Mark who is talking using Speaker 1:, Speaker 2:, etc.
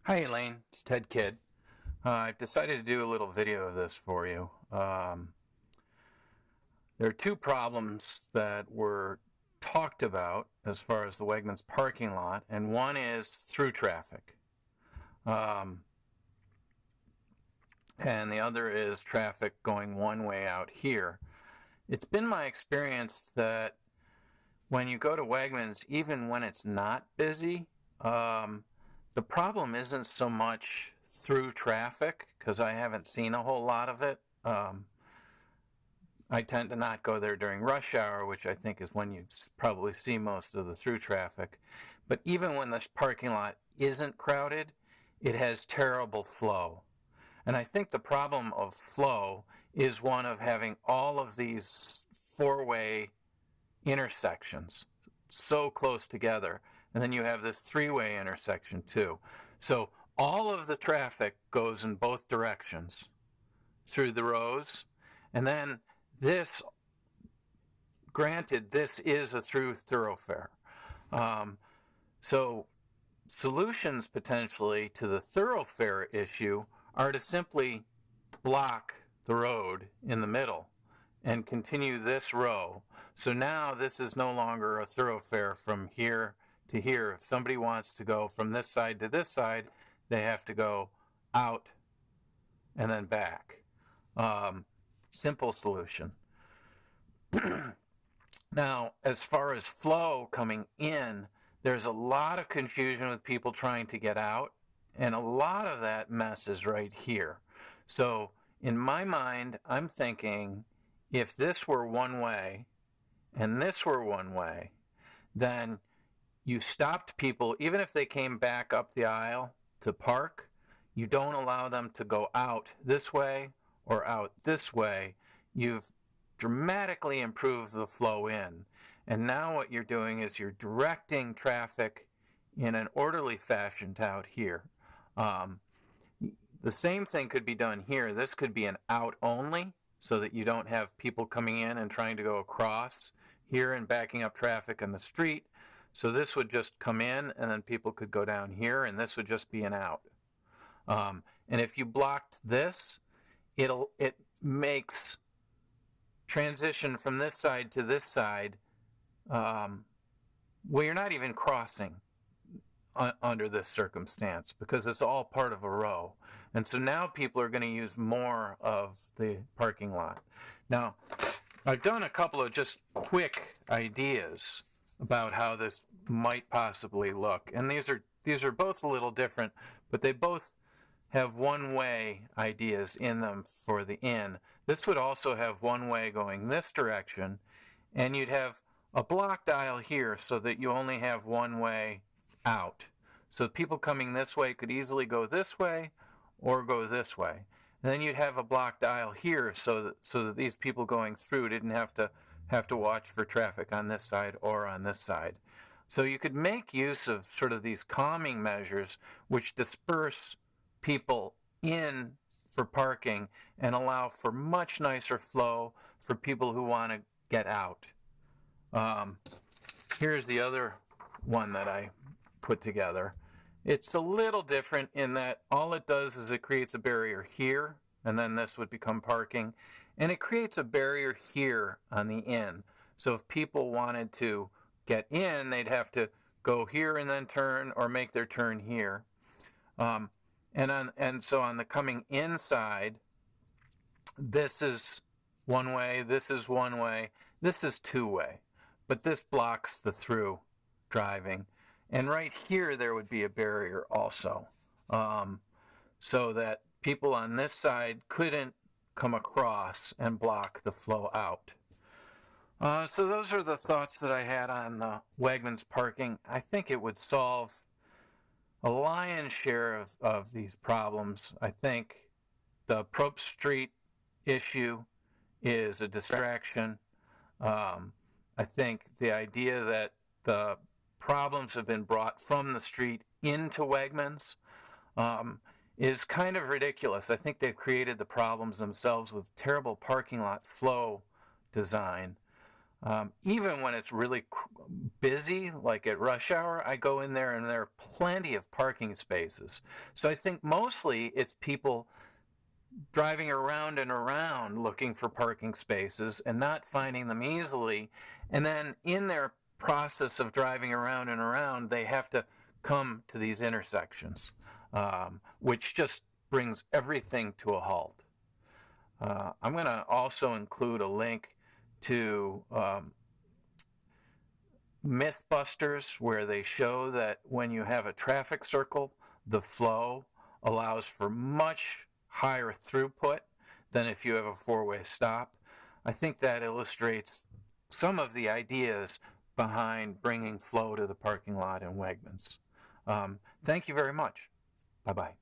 Speaker 1: Hi Elaine, it's Ted Kidd. I've decided to do a little video of this for you. There are two problems that were talked about as far as the Wegmans parking lot, and one is through traffic. And the other is traffic going one way out here. It's been my experience that when you go to Wegmans, even when it's not busy, the problem isn't so much through traffic, because I haven't seen a whole lot of it. I tend to not go there during rush hour, which I think is when you probably see most of the through traffic. But even when this parking lot isn't crowded, it has terrible flow. And I think the problem of flow is one of having all of these four-way intersections so close together. And then you have this three-way intersection too. So all of the traffic goes in both directions through the rows. And then this, granted, this is a through thoroughfare. So solutions potentially to the thoroughfare issue are to simply block the road in the middle and continue this row. So now this is no longer a thoroughfare from here to here. If somebody wants to go from this side to this side, they have to go out and then back. Simple solution. Now, as far as flow coming in, there's a lot of confusion with people trying to get out, and a lot of that mess is right here. So in my mind, I'm thinking if this were one way and this were one way, then you stopped people, even if they came back up the aisle to park, you don't allow them to go out this way or out this way. You've dramatically improved the flow in. And now what you're doing is you're directing traffic in an orderly fashion to out here. The same thing could be done here. This could be an out only, so that you don't have people coming in and trying to go across here and backing up traffic in the street. So this would just come in, and then people could go down here, and this would just be an out. And if you blocked this, it makes transition from this side to this side, well, you're not even crossing under this circumstance because it's all part of a row. And so now people are going to use more of the parking lot. Now, I've done a couple of just quick ideas about how this might possibly look. And these are both a little different, but they both have one-way ideas in them for the in. This would also have one way going this direction, and you'd have a blocked aisle here so that you only have one way out. So people coming this way could easily go this way or go this way. And then you'd have a blocked aisle here so that these people going through didn't have to watch for traffic on this side or on this side. So you could make use of sort of these calming measures which disperse people in for parking and allow for much nicer flow for people who want to get out. Here's the other one that I put together. It's a little different in that all it does is it creates a barrier here, and then this would become parking, and it creates a barrier here on the in. So if people wanted to get in, they'd have to go here and then turn, or make their turn here. And so on the coming inside, this is one way, this is one way, this is two way, but this blocks the through driving. And right here, there would be a barrier also, so that people on this side couldn't come across and block the flow out. So those are the thoughts that I had on the Wegmans parking. I think it would solve a lion's share of these problems. I think the Probst Street issue is a distraction. I think the idea that the problems have been brought from the street into Wegmans is kind of ridiculous. I think they've created the problems themselves with terrible parking lot flow design. Even when it's really busy, like at rush hour, I go in there and there are plenty of parking spaces. So I think mostly it's people driving around and around looking for parking spaces and not finding them easily. And then in their process of driving around and around, they have to come to these intersections, which just brings everything to a halt. I'm going to also include a link to mythbusters, where they show that when you have a traffic circle, the flow allows for much higher throughput than if you have a four-way stop. I think that illustrates some of the ideas behind bringing flow to the parking lot in Wegmans. Thank you very much. Bye-bye.